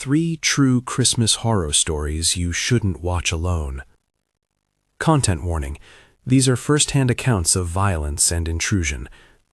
3 true Christmas horror stories you shouldn't watch alone. Content warning. These are first-hand accounts of violence and intrusion.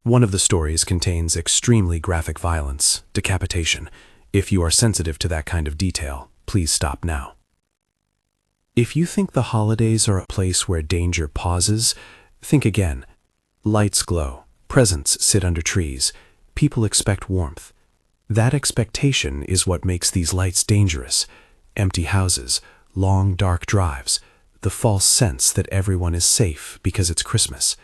One of the stories contains extremely graphic violence, decapitation. If you are sensitive to that kind of detail, please stop now. If you think the holidays are a place where danger pauses, think again. Lights glow, presents sit under trees, people expect warmth. That expectation is what makes these lights dangerous. Empty houses, long dark drives, the false sense that everyone is safe because it's Christmas.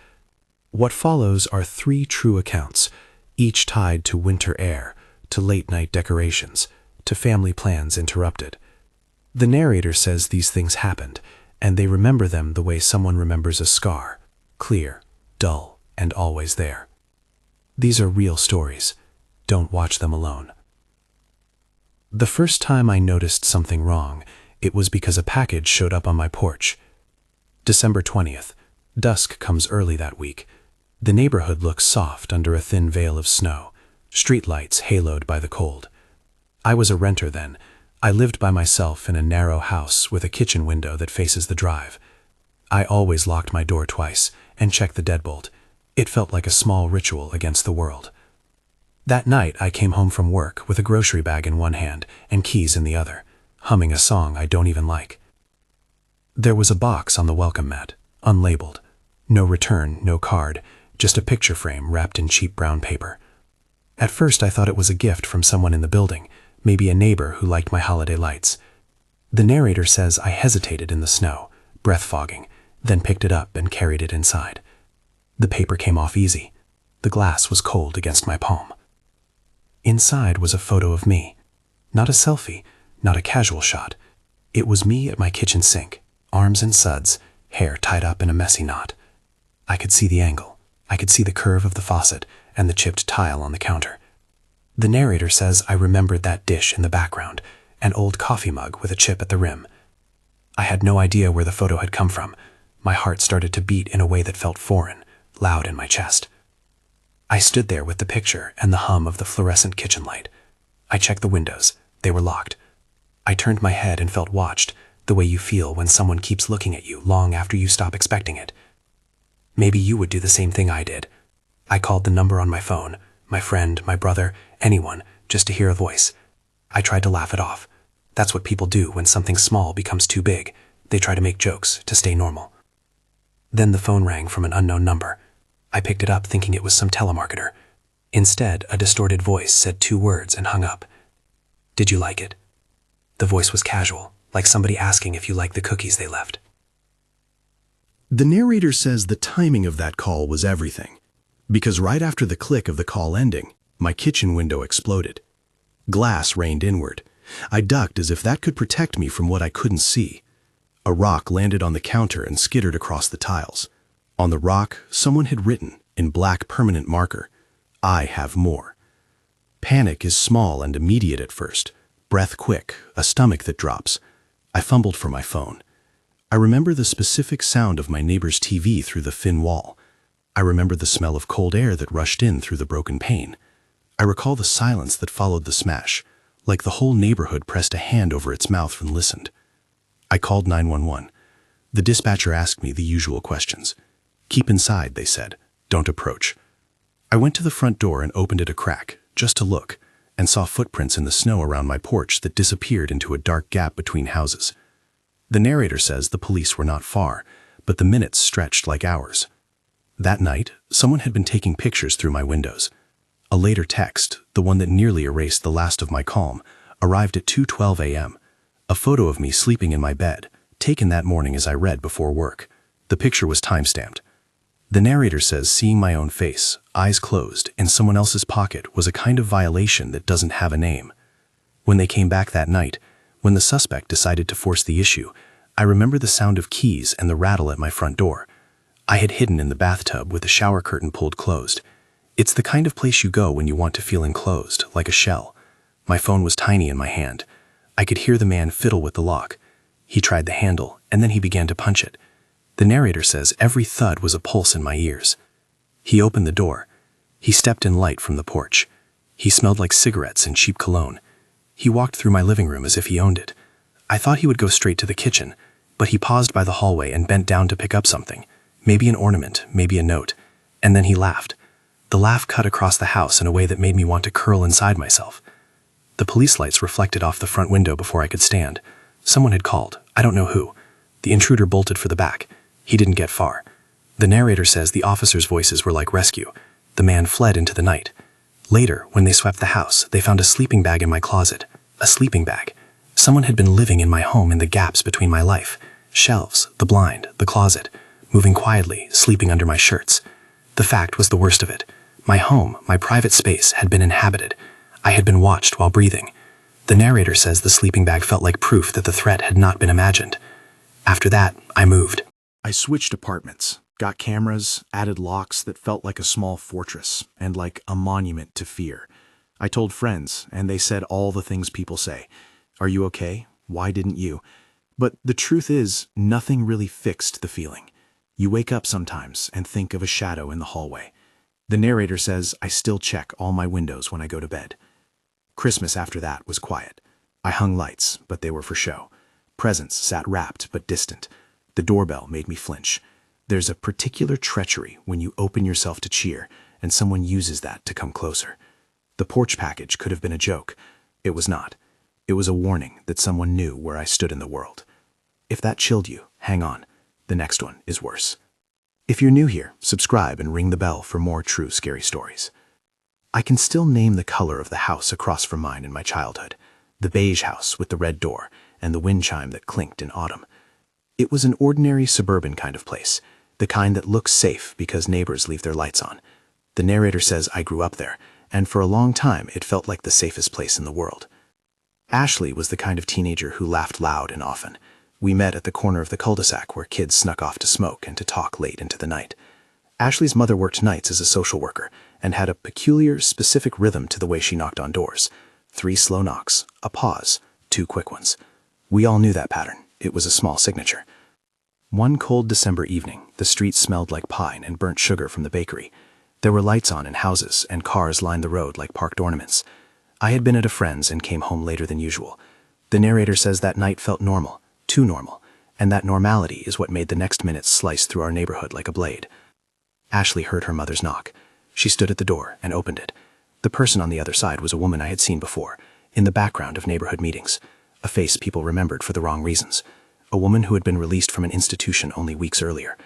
What follows are 3 true accounts, each tied to winter air, to late-night decorations, to family plans interrupted. The narrator says these things happened, and they remember them the way someone remembers a scar, clear, dull, and always there. These are real stories. Don't watch them alone. The first time I noticed something wrong, it was because a package showed up on my porch. December 20th. Dusk comes early that week. The neighborhood looks soft under a thin veil of snow, streetlights haloed by the cold. I was a renter then. I lived by myself in a narrow house with a kitchen window that faces the drive. I always locked my door twice and checked the deadbolt. It felt like a small ritual against the world. That night, I came home from work with a grocery bag in one hand and keys in the other, humming a song I don't even like. There was a box on the welcome mat, unlabeled. No return, no card, just a picture frame wrapped in cheap brown paper. At first, I thought it was a gift from someone in the building, maybe a neighbor who liked my holiday lights. The narrator says I hesitated in the snow, breath fogging, then picked it up and carried it inside. The paper came off easy. The glass was cold against my palm. Inside was a photo of me. Not a selfie, not a casual shot. It was me at my kitchen sink, arms in suds, hair tied up in a messy knot. I could see the angle. I could see the curve of the faucet and the chipped tile on the counter. The narrator says I remembered that dish in the background, an old coffee mug with a chip at the rim. I had no idea where the photo had come from. My heart started to beat in a way that felt foreign, loud in my chest. I stood there with the picture and the hum of the fluorescent kitchen light. I checked the windows. They were locked. I turned my head and felt watched, the way you feel when someone keeps looking at you long after you stop expecting it. Maybe you would do the same thing I did. I called the number on my phone, my friend, my brother, anyone, just to hear a voice. I tried to laugh it off. That's what people do when something small becomes too big. They try to make jokes to stay normal. Then the phone rang from an unknown number. I picked it up thinking it was some telemarketer. Instead, a distorted voice said 2 words and hung up. "Did you like it?" The voice was casual, like somebody asking if you liked the cookies they left. The narrator says the timing of that call was everything, because right after the click of the call ending, my kitchen window exploded. Glass rained inward. I ducked as if that could protect me from what I couldn't see. A rock landed on the counter and skittered across the tiles. On the rock, someone had written, in black permanent marker, "I have more." Panic is small and immediate at first, breath quick, a stomach that drops. I fumbled for my phone. I remember the specific sound of my neighbor's TV through the thin wall. I remember the smell of cold air that rushed in through the broken pane. I recall the silence that followed the smash, like the whole neighborhood pressed a hand over its mouth and listened. I called 911. The dispatcher asked me the usual questions. "Keep inside," they said. "Don't approach." I went to the front door and opened it a crack, just to look, and saw footprints in the snow around my porch that disappeared into a dark gap between houses. The narrator says the police were not far, but the minutes stretched like hours. That night, someone had been taking pictures through my windows. A later text, the one that nearly erased the last of my calm, arrived at 2:12 a.m. A photo of me sleeping in my bed, taken that morning as I read before work. The picture was time-stamped. The narrator says seeing my own face, eyes closed, in someone else's pocket was a kind of violation that doesn't have a name. When they came back that night, when the suspect decided to force the issue, I remember the sound of keys and the rattle at my front door. I had hidden in the bathtub with the shower curtain pulled closed. It's the kind of place you go when you want to feel enclosed, like a shell. My phone was tiny in my hand. I could hear the man fiddle with the lock. He tried the handle, and then he began to punch it. The narrator says every thud was a pulse in my ears. He opened the door. He stepped in light from the porch. He smelled like cigarettes and cheap cologne. He walked through my living room as if he owned it. I thought he would go straight to the kitchen, but he paused by the hallway and bent down to pick up something, maybe an ornament, maybe a note, and then he laughed. The laugh cut across the house in a way that made me want to curl inside myself. The police lights reflected off the front window before I could stand. Someone had called, I don't know who. The intruder bolted for the back. He didn't get far. The narrator says the officers' voices were like rescue. The man fled into the night. Later, when they swept the house, they found a sleeping bag in my closet. A sleeping bag. Someone had been living in my home in the gaps between my life. Shelves, the blind, the closet. Moving quietly, sleeping under my shirts. The fact was the worst of it. My home, my private space, had been inhabited. I had been watched while breathing. The narrator says the sleeping bag felt like proof that the threat had not been imagined. After that, I moved. I switched apartments, got cameras, added locks that felt like a small fortress and like a monument to fear. I told friends, and they said all the things people say. Are you okay? Why didn't you? But the truth is, nothing really fixed the feeling. You wake up sometimes and think of a shadow in the hallway. The narrator says I still check all my windows when I go to bed. Christmas after that was quiet. I hung lights, but they were for show. Presents sat wrapped but distant. The doorbell made me flinch. There's a particular treachery when you open yourself to cheer and someone uses that to come closer. The porch package could have been a joke. It was not. It was a warning that someone knew where I stood in the world. If that chilled you, hang on. The next one is worse. If you're new here, subscribe and ring the bell for more true scary stories. I can still name the color of the house across from mine in my childhood. The beige house with the red door and the wind chime that clinked in autumn. It was an ordinary suburban kind of place, the kind that looks safe because neighbors leave their lights on. The narrator says I grew up there, and for a long time it felt like the safest place in the world. Ashley was the kind of teenager who laughed loud and often. We met at the corner of the cul-de-sac where kids snuck off to smoke and to talk late into the night. Ashley's mother worked nights as a social worker and had a peculiar, specific rhythm to the way she knocked on doors. 3 slow knocks, a pause, 2 quick ones. We all knew that pattern. It was a small signature. One cold December evening, the street smelled like pine and burnt sugar from the bakery. There were lights on in houses, and cars lined the road like parked ornaments. I had been at a friend's and came home later than usual. The narrator says that night felt normal, too normal, and that normality is what made the next minutes slice through our neighborhood like a blade. Ashley heard her mother's knock. She stood at the door and opened it. The person on the other side was a woman I had seen before, in the background of neighborhood meetings. A face people remembered for the wrong reasons. A woman who had been released from an institution only weeks earlier.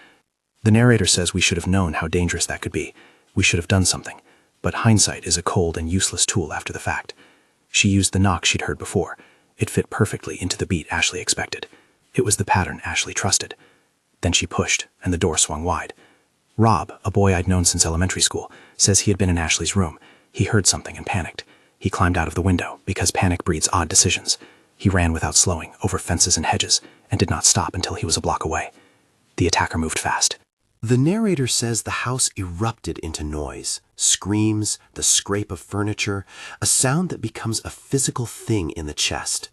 The narrator says we should have known how dangerous that could be. We should have done something. But hindsight is a cold and useless tool after the fact. She used the knock she'd heard before. It fit perfectly into the beat Ashley expected. It was the pattern Ashley trusted. Then she pushed, and the door swung wide. Rob, a boy I'd known since elementary school, says he had been in Ashley's room. He heard something and panicked. He climbed out of the window, because panic breeds odd decisions. He ran without slowing, over fences and hedges, and did not stop until he was a block away. The attacker moved fast. The narrator says the house erupted into noise, screams, the scrape of furniture, a sound that becomes a physical thing in the chest.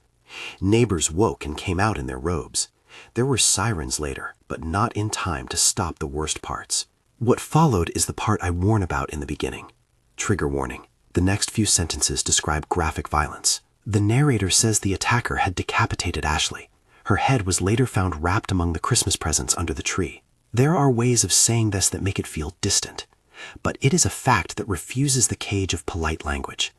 Neighbors woke and came out in their robes. There were sirens later, but not in time to stop the worst parts. What followed is the part I warn about in the beginning. Trigger warning. The next few sentences describe graphic violence. The narrator says the attacker had decapitated Ashley. Her head was later found wrapped among the Christmas presents under the tree. There are ways of saying this that make it feel distant, but it is a fact that refuses the cage of polite language.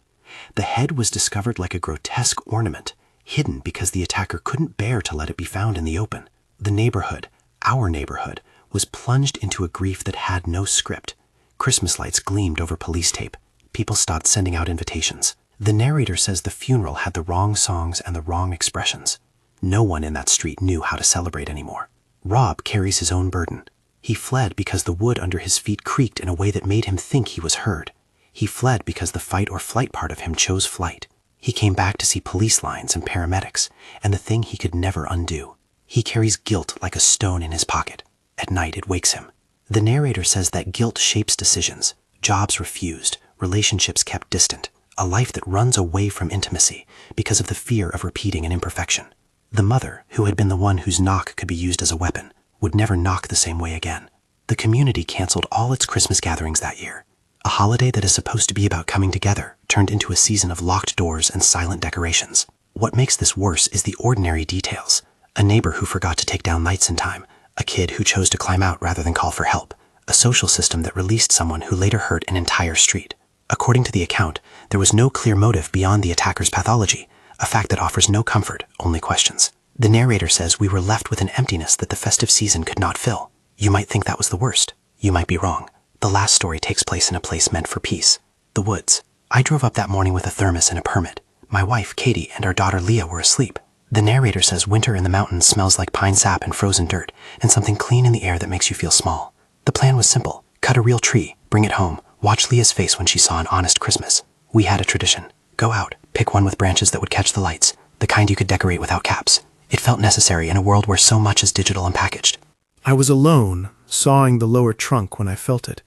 The head was discovered like a grotesque ornament, hidden because the attacker couldn't bear to let it be found in the open. The neighborhood, our neighborhood, was plunged into a grief that had no script. Christmas lights gleamed over police tape. People stopped sending out invitations. The narrator says the funeral had the wrong songs and the wrong expressions. No one in that street knew how to celebrate anymore. Rob carries his own burden. He fled because the wood under his feet creaked in a way that made him think he was heard. He fled because the fight or flight part of him chose flight. He came back to see police lines and paramedics, and the thing he could never undo. He carries guilt like a stone in his pocket. At night it wakes him. The narrator says that guilt shapes decisions. Jobs refused, relationships kept distant, a life that runs away from intimacy because of the fear of repeating an imperfection. The mother, who had been the one whose knock could be used as a weapon, would never knock the same way again. The community canceled all its Christmas gatherings that year. A holiday that is supposed to be about coming together turned into a season of locked doors and silent decorations. What makes this worse is the ordinary details. A neighbor who forgot to take down lights in time, a kid who chose to climb out rather than call for help, a social system that released someone who later hurt an entire street. According to the account, there was no clear motive beyond the attacker's pathology, a fact that offers no comfort, only questions. The narrator says we were left with an emptiness that the festive season could not fill. You might think that was the worst. You might be wrong. The last story takes place in a place meant for peace, the woods. I drove up that morning with a thermos and a permit. My wife, Katie, and our daughter, Leah, were asleep. The narrator says winter in the mountains smells like pine sap and frozen dirt, and something clean in the air that makes you feel small. The plan was simple. Cut a real tree, bring it home, watch Leah's face when she saw an honest Christmas. We had a tradition. Go out, pick one with branches that would catch the lights, the kind you could decorate without caps. It felt necessary in a world where so much is digital and packaged. I was alone, sawing the lower trunk when I felt it.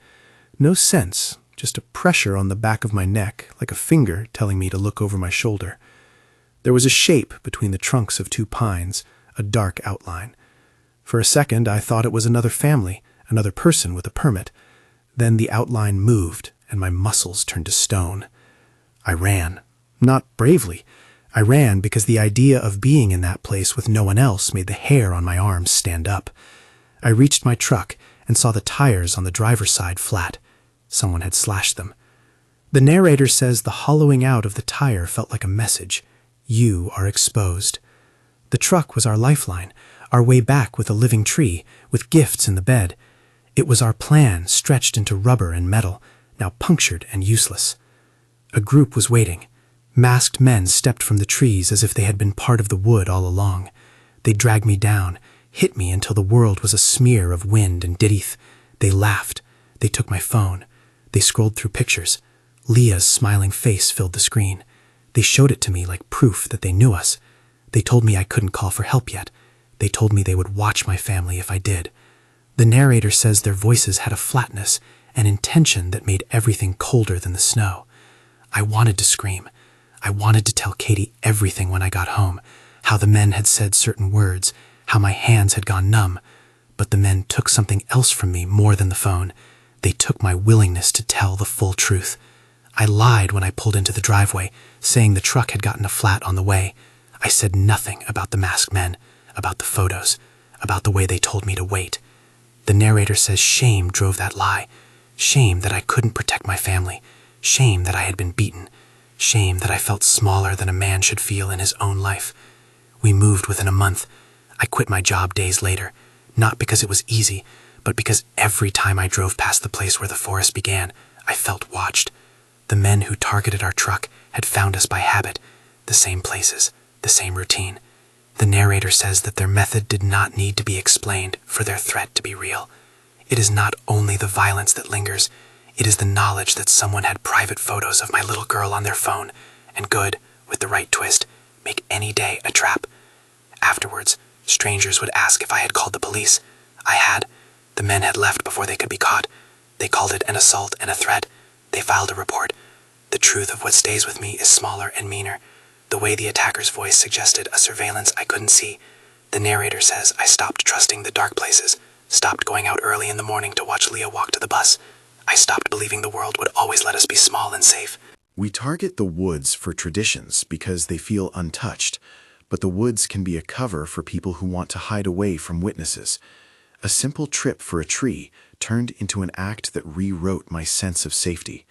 No sense, just a pressure on the back of my neck, like a finger telling me to look over my shoulder. There was a shape between the trunks of two pines, a dark outline. For a second, I thought it was another family, another person with a permit. Then the outline moved, and my muscles turned to stone. I ran. Not bravely. I ran because the idea of being in that place with no one else made the hair on my arms stand up. I reached my truck and saw the tires on the driver's side flat. Someone had slashed them. The narrator says the hollowing out of the tire felt like a message. You are exposed. The truck was our lifeline, our way back with a living tree, with gifts in the bed. It was our plan stretched into rubber and metal, now punctured and useless. A group was waiting. Masked men stepped from the trees as if they had been part of the wood all along. They dragged me down, hit me until the world was a smear of wind and didith. They laughed. They took my phone. They scrolled through pictures. Leah's smiling face filled the screen. They showed it to me like proof that they knew us. They told me I couldn't call for help yet. They told me they would watch my family if I did. The narrator says their voices had a flatness, an intention that made everything colder than the snow. I wanted to scream. I wanted to tell Katie everything when I got home, how the men had said certain words, how my hands had gone numb. But the men took something else from me more than the phone. They took my willingness to tell the full truth. I lied when I pulled into the driveway, saying the truck had gotten a flat on the way. I said nothing about the masked men, about the photos, about the way they told me to wait. The narrator says shame drove that lie. Shame that I couldn't protect my family. Shame that I had been beaten. Shame that I felt smaller than a man should feel in his own life. We moved within a month. I quit my job days later, not because it was easy, but because every time I drove past the place where the forest began, I felt watched. The men who targeted our truck had found us by habit, the same places, the same routine. The narrator says that their method did not need to be explained for their threat to be real. It is not only the violence that lingers, it is the knowledge that someone had private photos of my little girl on their phone, and could, with the right twist, make any day a trap. Afterwards, strangers would ask if I had called the police. I had. The men had left before they could be caught. They called it an assault and a threat. They filed a report. The truth of what stays with me is smaller and meaner. The way the attacker's voice suggested a surveillance I couldn't see. The narrator says I stopped trusting the dark places, stopped going out early in the morning to watch Leah walk to the bus. I stopped believing the world would always let us be small and safe. We target the woods for traditions because they feel untouched, but the woods can be a cover for people who want to hide away from witnesses. A simple trip for a tree turned into an act that rewrote my sense of safety.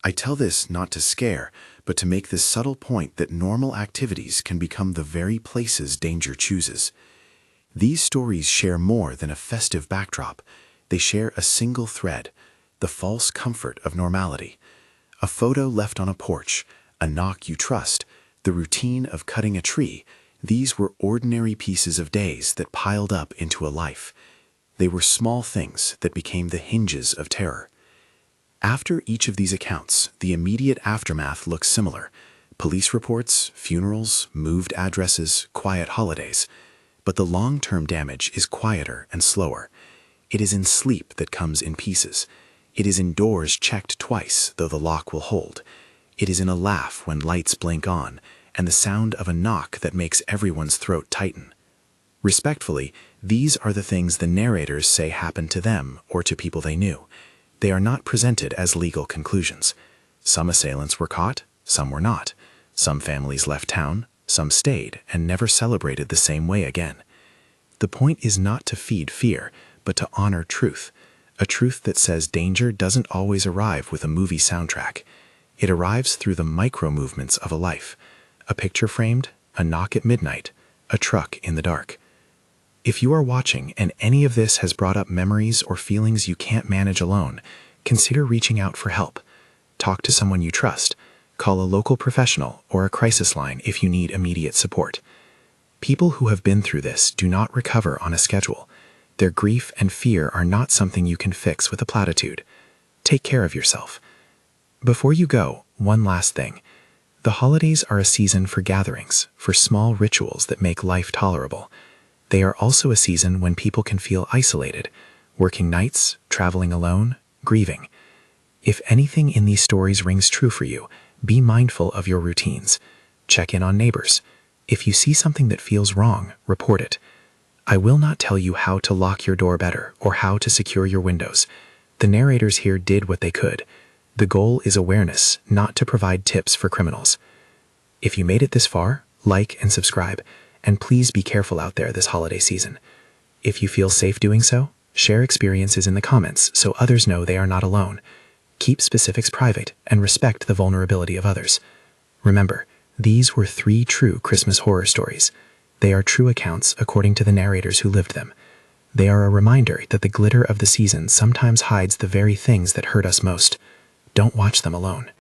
I tell this not to scare, but to make this subtle point that normal activities can become the very places danger chooses. These stories share more than a festive backdrop. They share a single thread, the false comfort of normality. A photo left on a porch, a knock you trust, the routine of cutting a tree. These were ordinary pieces of days that piled up into a life. They were small things that became the hinges of terror. After each of these accounts, the immediate aftermath looks similar. Police reports, funerals, moved addresses, quiet holidays. But the long-term damage is quieter and slower. It is in sleep that comes in pieces. It is in doors checked twice, though the lock will hold. It is in a laugh when lights blink on, and the sound of a knock that makes everyone's throat tighten. Respectfully, these are the things the narrators say happened to them or to people they knew. They are not presented as legal conclusions. Some assailants were caught, some were not. Some families left town, some stayed and never celebrated the same way again. The point is not to feed fear, but to honor truth. A truth that says danger doesn't always arrive with a movie soundtrack. It arrives through the micro movements of a life. A picture framed, a knock at midnight, a truck in the dark. If you are watching and any of this has brought up memories or feelings you can't manage alone, consider reaching out for help. Talk to someone you trust. Call a local professional or a crisis line if you need immediate support. People who have been through this do not recover on a schedule. Their grief and fear are not something you can fix with a platitude. Take care of yourself. Before you go, one last thing. The holidays are a season for gatherings, for small rituals that make life tolerable. They are also a season when people can feel isolated, working nights, traveling alone, grieving. If anything in these stories rings true for you, be mindful of your routines. Check in on neighbors. If you see something that feels wrong, report it. I will not tell you how to lock your door better or how to secure your windows. The narrators here did what they could. The goal is awareness, not to provide tips for criminals. If you made it this far, like and subscribe, and please be careful out there this holiday season. If you feel safe doing so, share experiences in the comments so others know they are not alone. Keep specifics private and respect the vulnerability of others. Remember, these were 3 true Christmas horror stories. They are true accounts according to the narrators who lived them. They are a reminder that the glitter of the season sometimes hides the very things that hurt us most. Don't watch them alone.